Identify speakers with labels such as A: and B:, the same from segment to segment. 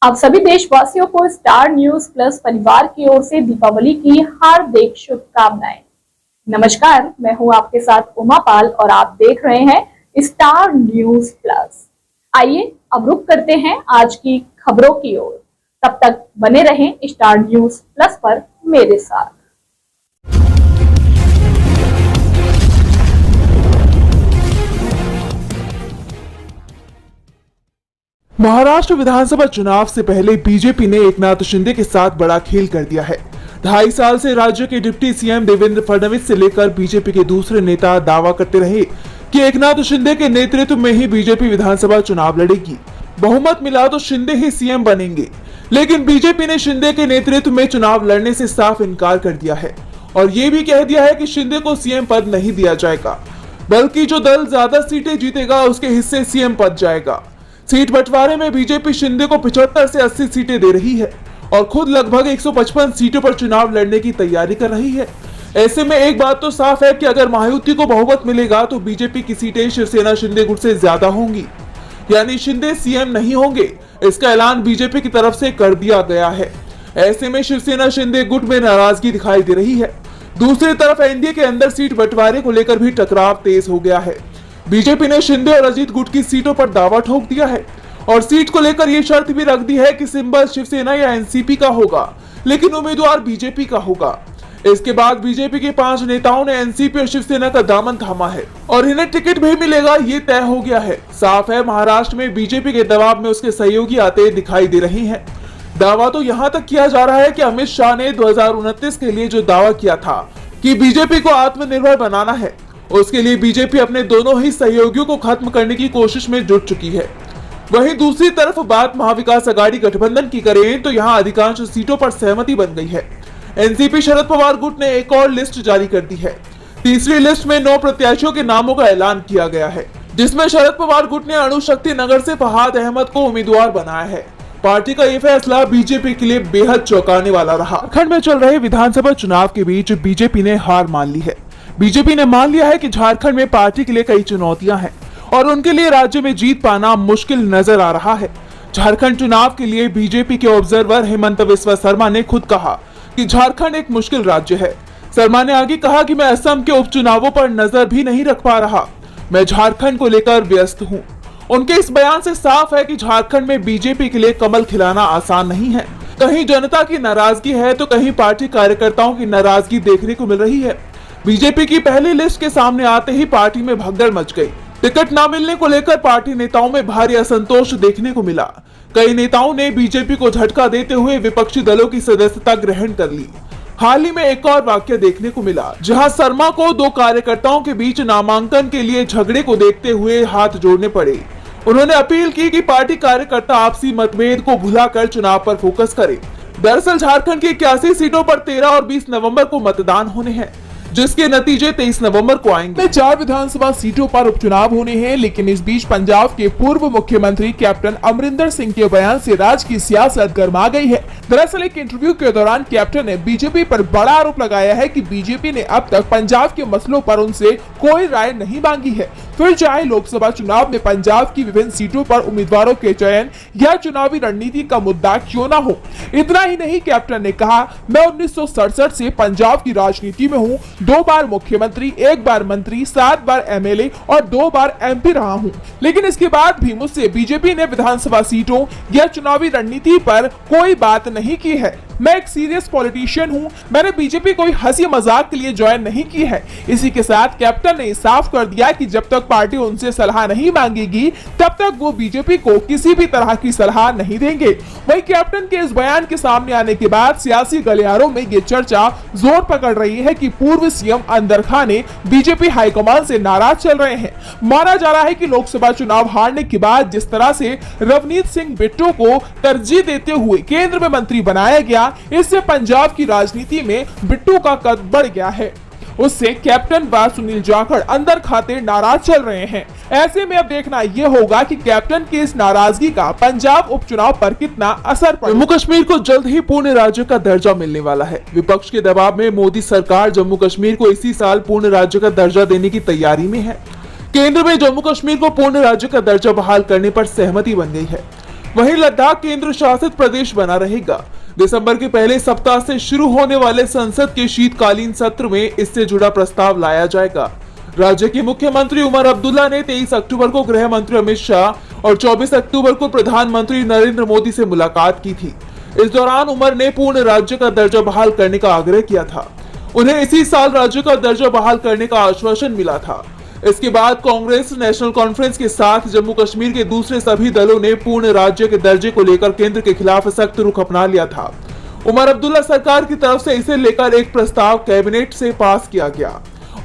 A: आप सभी देशवासियों को स्टार न्यूज प्लस परिवार की ओर से दीपावली की हार्दिक शुभकामनाएं। नमस्कार, मैं हूं आपके साथ उमा पाल और आप देख रहे हैं स्टार न्यूज प्लस। आइए अब रुक करते हैं आज की खबरों की ओर। तब तक बने रहें स्टार न्यूज प्लस पर मेरे साथ।
B: महाराष्ट्र विधानसभा चुनाव से पहले बीजेपी ने एकनाथ शिंदे के साथ बड़ा खेल कर दिया है। 2.5 साल से राज्य के डिप्टी सीएम देवेंद्र फडणवीस से लेकर बीजेपी के दूसरे नेता दावा करते रहे कि एकनाथ शिंदे के नेतृत्व में ही बीजेपी विधानसभा चुनाव लड़ेगी, बहुमत मिला तो शिंदे ही सीएम बनेंगे। लेकिन बीजेपी ने शिंदे के नेतृत्व में चुनाव लड़ने से साफ इनकार कर दिया है और ये भी कह दिया है कि शिंदे को सीएम पद नहीं दिया जाएगा, बल्कि जो दल ज्यादा सीटें जीतेगा उसके हिस्से सीएम पद जाएगा। सीट बंटवारे में बीजेपी शिंदे को 75 से 80 सीटें दे रही है और खुद लगभग 155 सीटों पर चुनाव लड़ने की तैयारी कर रही है। ऐसे में एक बात तो साफ है कि अगर महायुति को बहुमत मिलेगा तो बीजेपी की सीटें शिवसेना शिंदे गुट से ज्यादा होंगी, यानी शिंदे सीएम नहीं होंगे। इसका ऐलान बीजेपी की तरफ से कर दिया गया है। ऐसे में शिवसेना शिंदे गुट में नाराजगी दिखाई दे रही है। दूसरी तरफ एनडीए के अंदर सीट बंटवारे को लेकर भी टकराव तेज हो गया है। बीजेपी ने शिंदे और अजीत गुट की सीटों पर दावा ठोक दिया है और सीट को लेकर यह शर्त भी रख दी है कि सिंबल शिवसेना या एनसीपी का होगा, लेकिन उम्मीदवार बीजेपी का होगा। इसके बाद बीजेपी के 5 नेताओं ने एनसीपी और शिवसेना का दामन थामा है और इन्हें टिकट भी मिलेगा, ये तय हो गया है। साफ है, महाराष्ट्र में बीजेपी के दबाव में उसके सहयोगी आते दिखाई दे रहे हैं। दावा तो यहाँ तक किया जा रहा है कि अमित शाह ने 2029 के लिए जो दावा किया था कि बीजेपी को आत्मनिर्भर बनाना है, उसके लिए बीजेपी अपने दोनों ही सहयोगियों को खत्म करने की कोशिश में जुट चुकी है। वहीं दूसरी तरफ बात महाविकास आघाड़ी गठबंधन की करें तो यहां अधिकांश सीटों पर सहमति बन गई है। एनसीपी शरद पवार गुट ने एक और लिस्ट जारी कर दी है। तीसरी लिस्ट में 9 प्रत्याशियों के नामों का ऐलान किया गया है, जिसमें शरद पवार गुट ने अणुशक्ति नगर से फहाद अहमद को उम्मीदवार बनाया है। पार्टी का यह फैसला बीजेपी के लिए बेहद चौंकाने वाला रहा। झारखंड में चल रहे विधानसभा चुनाव के बीच बीजेपी ने हार मान ली है। बीजेपी ने मान लिया है कि झारखंड में पार्टी के लिए कई चुनौतियां हैं और उनके लिए राज्य में जीत पाना मुश्किल नजर आ रहा है। झारखंड चुनाव के लिए बीजेपी के ऑब्जर्वर हेमंत बिस्वा शर्मा ने खुद कहा कि झारखंड एक मुश्किल राज्य है। शर्मा ने आगे कहा कि मैं असम के उपचुनावों पर नजर भी नहीं रख पा रहा, मैं झारखंड को लेकर व्यस्त हूँ। उनके इस बयान से साफ है कि झारखंड में बीजेपी के लिए कमल खिलाना आसान नहीं है। कहीं जनता की नाराजगी है तो कहीं पार्टी कार्यकर्ताओं की नाराजगी देखने को मिल रही है। बीजेपी की पहली लिस्ट के सामने आते ही पार्टी में भगदड़ मच गई। टिकट न मिलने को लेकर पार्टी नेताओं में भारी असंतोष देखने को मिला। कई नेताओं ने बीजेपी को झटका देते हुए विपक्षी दलों की सदस्यता ग्रहण कर ली। हाल ही में एक और वाक्य देखने को मिला, जहां शर्मा को 2 कार्यकर्ताओं के बीच नामांकन के लिए झगड़े को देखते हुए हाथ जोड़ने पड़े। उन्होंने अपील की कि पार्टी कार्यकर्ता आपसी मतभेद को भुलाकर चुनाव पर फोकस करें। दरअसल झारखंड की 81 सीटों पर 13 और 20 नवंबर को मतदान होने हैं, जिसके नतीजे 23 नवंबर को आएंगे। 4 विधानसभा सीटों पर उपचुनाव होने हैं, लेकिन इस बीच पंजाब के पूर्व मुख्यमंत्री कैप्टन अमरिंदर सिंह के बयान से राज्य की सियासत गर्मा गई है। दरअसल एक इंटरव्यू के दौरान कैप्टन ने बीजेपी पर बड़ा आरोप लगाया है कि बीजेपी ने अब तक पंजाब के मसलों पर उनसे कोई राय नहीं मांगी है, फिर चाहे लोकसभा चुनाव में पंजाब की विभिन्न सीटों पर उम्मीदवारों के चयन या चुनावी रणनीति का मुद्दा क्यों न हो। इतना ही नहीं, कैप्टन ने कहा, मैं 1967 से पंजाब की राजनीति में हूँ, 2 बार मुख्यमंत्री, 1 बार मंत्री, 7 बार एमएलए और 2 बार एमपी रहा हूं। लेकिन इसके बाद भी मुझसे बीजेपी ने विधानसभा सीटों या चुनावी रणनीति पर कोई बात नहीं की है। मैं एक सीरियस पॉलिटिशियन हूं, मैंने बीजेपी कोई हंसी मजाक के लिए ज्वाइन नहीं की है। इसी के साथ कैप्टन ने साफ कर दिया कि जब तक पार्टी उनसे सलाह नहीं मांगेगी तब तक वो बीजेपी को किसी भी तरह की सलाह नहीं देंगे। वहीं कैप्टन के इस बयान के सामने आने के बाद सियासी गलियारों में ये चर्चा जोर पकड़ रही है कि पूर्व सीएम अंदर खान ने बीजेपी हाईकमान से नाराज चल रहे हैं। माना जा रहा है कि लोकसभा चुनाव हारने के बाद जिस तरह से रवनीत सिंह बिट्टू को तरजीह देते हुए केंद्र में मंत्री बनाया गया, इससे पंजाब की राजनीति में बिट्टू का कद बढ़ गया है। उससे कैप्टन व सुनील जाखड़ अंदर खाते नाराज चल रहे हैं। ऐसे में अब देखना यह होगा कि कैप्टन की इस नाराजगी का पंजाब उपचुनाव पर कितना असर पड़ेगा। जम्मू कश्मीर को जल्द ही पूर्ण राज्य का दर्जा मिलने वाला है। विपक्ष के दबाव में मोदी सरकार जम्मू कश्मीर को इसी साल पूर्ण राज्य का दर्जा देने की तैयारी में है। केंद्र में जम्मू कश्मीर को पूर्ण राज्य का दर्जा बहाल करने पर सहमति बन गई है। वहीं लद्दाख केंद्र शासित प्रदेश बना रहेगा। दिसंबर के पहले सप्ताह से शुरू होने वाले संसद के शीतकालीन सत्र में इससे जुड़ा प्रस्ताव लाया जाएगा। राज्य के मुख्यमंत्री उमर अब्दुल्ला ने 23 अक्टूबर को गृह मंत्री अमित शाह और 24 अक्टूबर को प्रधानमंत्री नरेंद्र मोदी से मुलाकात की थी। इस दौरान उमर ने पूर्ण राज्य का दर्जा बहाल करने का आग्रह किया था। उन्हें इसी साल राज्य का दर्जा बहाल करने का आश्वासन मिला था। इसके बाद कांग्रेस नेशनल कॉन्फ्रेंस के साथ जम्मू कश्मीर के दूसरे सभी दलों ने पूर्ण राज्य के दर्जे को लेकर केंद्र के खिलाफ सख्त रुख अपना लिया था। उमर अब्दुल्ला सरकार की तरफ से इसे लेकर एक प्रस्ताव कैबिनेट से पास किया गया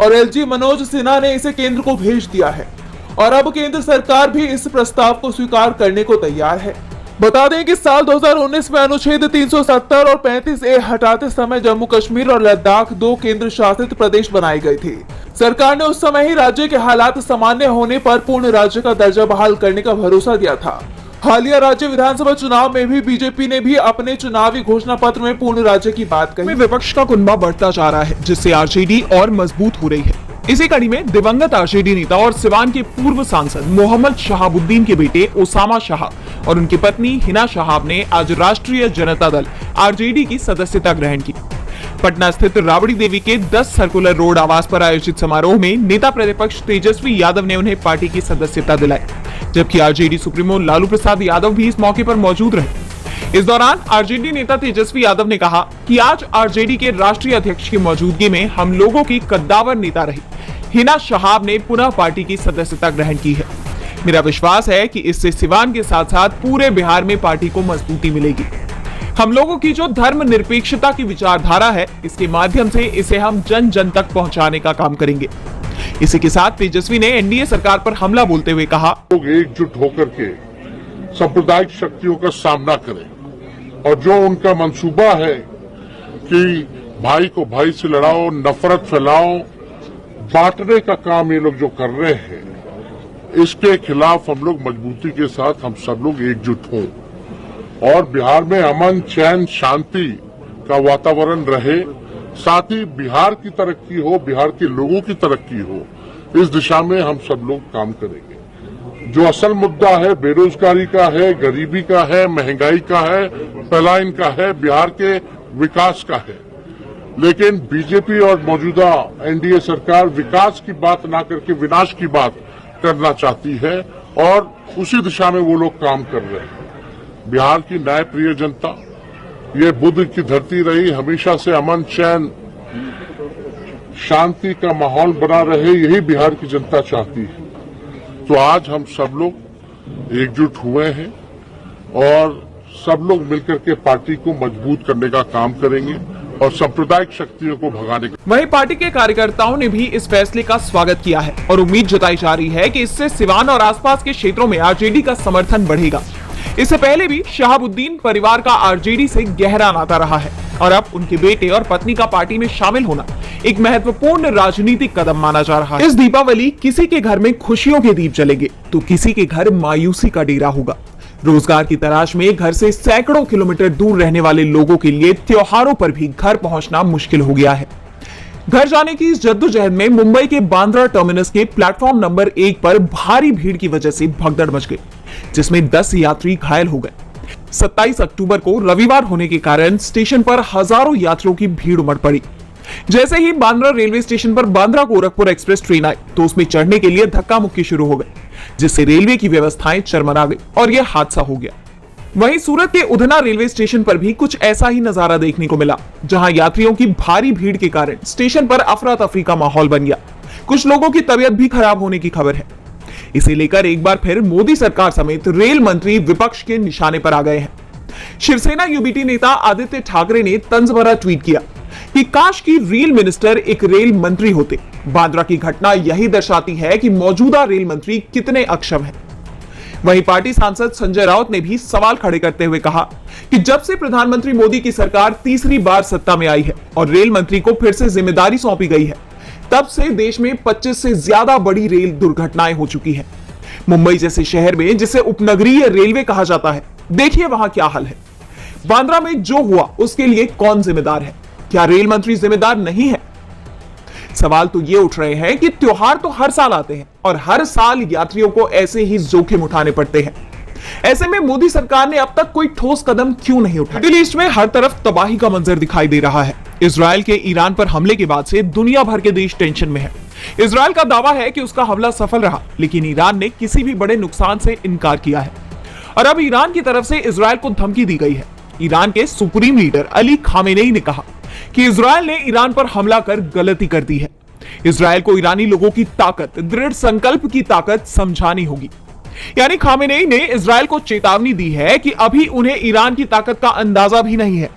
B: और एलजी मनोज सिन्हा ने इसे केंद्र को भेज दिया है और अब केंद्र सरकार भी इस प्रस्ताव को स्वीकार करने को तैयार है। बता दें कि साल 2019 में अनुच्छेद 370 और 35A हटाते समय जम्मू कश्मीर और लद्दाख 2 केंद्र शासित प्रदेश बनाए गए थे। सरकार ने उस समय ही राज्य के हालात सामान्य होने पर पूर्ण राज्य का दर्जा बहाल करने का भरोसा दिया था। हालिया राज्य विधानसभा चुनाव में भी बीजेपी ने भी अपने चुनावी घोषणा पत्र में पूर्ण राज्य की बात कही।
C: विपक्ष का कुनबा बढ़ता जा रहा है, जिससे आरजेडी और मजबूत हो रही है। इसी कड़ी में दिवंगत आरजेडी नेता और सिवान के पूर्व सांसद मोहम्मद शहाबुद्दीन के बेटे ओसामा शाह और उनकी पत्नी हिना शहाब ने आज राष्ट्रीय जनता दल आरजेडी की सदस्यता ग्रहण की। पटना स्थित राबड़ी देवी के 10 सर्कुलर रोड आवास पर आयोजित समारोह में नेता प्रतिपक्ष तेजस्वी यादव ने उन्हें पार्टी की सदस्यता दिलाई, जबकि आरजेडी सुप्रीमो लालू प्रसाद यादव भी इस मौके पर मौजूद रहे। इस दौरान आरजेडी नेता तेजस्वी यादव ने कहा कि आज आरजेडी के राष्ट्रीय अध्यक्ष की मौजूदगी में हम लोगों की कद्दावर नेता रही हिना शहाब ने पुनः पार्टी की सदस्यता ग्रहण की है। मेरा विश्वास है कि इससे सिवान के साथ साथ पूरे बिहार में पार्टी को मजबूती मिलेगी। हम लोगों की जो धर्मनिरपेक्षता की विचारधारा है, इसके माध्यम से इसे हम जन जन तक पहुंचाने का काम करेंगे। इसी के साथ तेजस्वी ने एनडीए सरकार पर हमला बोलते हुए कहा,
D: लोग एकजुट होकर के सांप्रदायिक शक्तियों का सामना करें और जो उनका मंसूबा है कि भाई को भाई से लड़ाओ, नफरत फैलाओ, बांटने का काम ये लोग जो कर रहे हैं, इसके खिलाफ हम लोग मजबूती के साथ हम सब लोग एकजुट हों और बिहार में अमन, चैन, शांति का वातावरण रहे, साथ ही बिहार की तरक्की हो, बिहार के लोगों की तरक्की हो, इस दिशा में हम सब लोग काम करेंगे। जो असल मुद्दा है बेरोजगारी का है, गरीबी का है, महंगाई का है, पलायन का है, बिहार के विकास का है, लेकिन बीजेपी और मौजूदा एनडीए सरकार विकास की बात ना करके विनाश की बात करना चाहती है और उसी दिशा में वो लोग काम कर रहे हैं। बिहार की न्याय प्रिय जनता, ये बुद्ध की धरती रही, हमेशा से अमन, चैन, शांति का माहौल बना रहे, यही बिहार की जनता चाहती है। तो आज हम सब लोग एकजुट हुए हैं और सब लोग मिलकर के पार्टी को मजबूत करने का काम करेंगे और सांप्रदायिक शक्तियों को भगाने का।
C: वहीं पार्टी के कार्यकर्ताओं ने भी इस फैसले का स्वागत किया है और उम्मीद जताई जा रही है कि इससे सिवान और आसपास के क्षेत्रों में आरजेडी का समर्थन बढ़ेगा। इससे पहले भी शहाबुद्दीन परिवार का आरजेडी से गहरा नाता रहा है और अब उनके बेटे और पत्नी का पार्टी में शामिल होना एक महत्वपूर्ण राजनीतिक कदम माना जा रहा है। इस दीपावली किसी के घर में खुशियों के दीप जलेंगे तो किसी के घर मायूसी का डेरा होगा। रोजगार की तलाश में घर से सैकड़ों किलोमीटर दूर रहने वाले लोगों के लिए त्योहारों पर भी घर पहुंचना मुश्किल हो गया है। घर जाने की इस जद्दोजहद में मुंबई के बांद्रा टर्मिनस के प्लेटफॉर्म नंबर 1 पर भारी भीड़ की वजह से भगदड़ मच गई, जिसमें 10 यात्री घायल हो गए। 27 अक्टूबर को रविवार होने के कारण स्टेशन पर हजारों यात्रियों की भीड़ उमड़ पड़ी। जैसे ही बांद्रा रेलवे स्टेशन पर बांद्रा गोरखपुर एक्सप्रेस ट्रेन आई तो उसमें चढ़ने के लिए धक्का मुक्की शुरू हो गई, जिससे रेलवे की व्यवस्थाएं चरमरा गई और यह हादसा हो गया। वहीं सूरत के उधना रेलवे स्टेशन पर भी कुछ ऐसा ही नजारा देखने को मिला, जहां यात्रियों की भारी भीड़ के कारण स्टेशन पर अफरा तफरी का माहौल बन गया। कुछ लोगों की तबीयत भी खराब होने की खबर है। इसे लेकर एक बार फिर मोदी सरकार समेत रेल मंत्री विपक्ष के निशाने पर आ गए हैं। शिवसेना यूबीटी नेता आदित्य ठाकरे ने तंज भरा ट्वीट किया कि काश की रेल मिनिस्टर एक रेल मंत्री होते। बांद्रा की घटना यही दर्शाती है कि मौजूदा रेल मंत्री कितने अक्षम हैं। वहीं पार्टी सांसद संजय राउत ने भी सवाल खड़े करते हुए कहा कि जब से प्रधानमंत्री मोदी की सरकार तीसरी बार सत्ता में आई है और रेल मंत्री को फिर से जिम्मेदारी सौंपी गई है, तब से देश में 25 से ज्यादा बड़ी रेल दुर्घटनाएं हो चुकी हैं। मुंबई जैसे शहर में जिसे उपनगरीय रेलवे कहा जाता है, देखिए वहां क्या हाल है। बांद्रा में जो हुआ उसके लिए कौन जिम्मेदार है? क्या रेल मंत्री जिम्मेदार नहीं है? सवाल तो ये उठ रहे हैं कि त्योहार तो हर साल आते हैं और हर साल यात्रियों को ऐसे ही जोखिम उठाने पड़ते हैं। ऐसे में मोदी सरकार ने अब तक कोई ठोस कदम क्यों नहीं उठाया? मिडिल ईस्ट में हर तरफ तबाही का मंजर दिखाई दे रहा है। इजराइल के ईरान पर हमले के बाद से दुनिया भर के देश टेंशन में है। इजराइल का दावा है कि उसका हमला सफल रहा, लेकिन ईरान ने किसी भी बड़े नुकसान से इनकार किया है और अब ईरान की तरफ से इजराइल को धमकी दी गई है। ईरान के सुप्रीम लीडर अली खामेनेई ने कहा कि इजराइल ने ईरान पर हमला कर गलती कर दी है। इजराइल को ईरानी लोगों की ताकत, दृढ़ संकल्प की ताकत समझानी होगी। यानी खामेनेई ने इजराइल को चेतावनी दी है कि अभी उन्हें ईरान की ताकत का अंदाजा भी नहीं है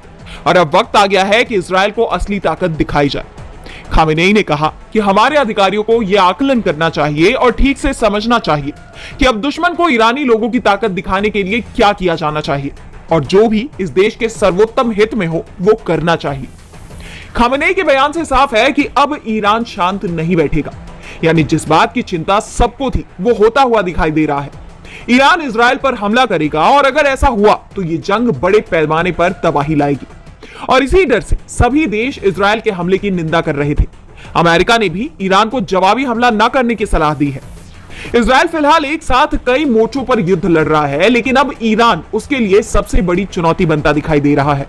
C: और अब वक्त आ गया है कि इजराइल को असली ताकत दिखाई जाए। खामेनेई ने कहा कि हमारे अधिकारियों को यह आकलन करना चाहिए और ठीक से समझना चाहिए कि अब दुश्मन को ईरानी लोगों की ताकत दिखाने के लिए क्या किया जाना चाहिए और जो भी इस देश के सर्वोत्तम हित में हो वो करना चाहिए। खामेनेई के बयान से साफ है कि अब ईरान शांत नहीं बैठेगा, यानी जिस बात की चिंता सबको थी वो होता हुआ दिखाई दे रहा है। ईरान इजराइल पर हमला करेगा और अगर ऐसा हुआ तो ये जंग बड़े पैमाने पर तबाही लाएगी और इसी डर से सभी देश इजराइल के हमले की निंदा कर रहे थे। अमेरिका ने भी ईरान को जवाबी हमला न करने की सलाह दी है। इजराइल फिलहाल एक साथ कई मोर्चों पर युद्ध लड़ रहा है, लेकिन अब ईरान उसके लिए सबसे बड़ी चुनौती बनता दिखाई दे रहा है।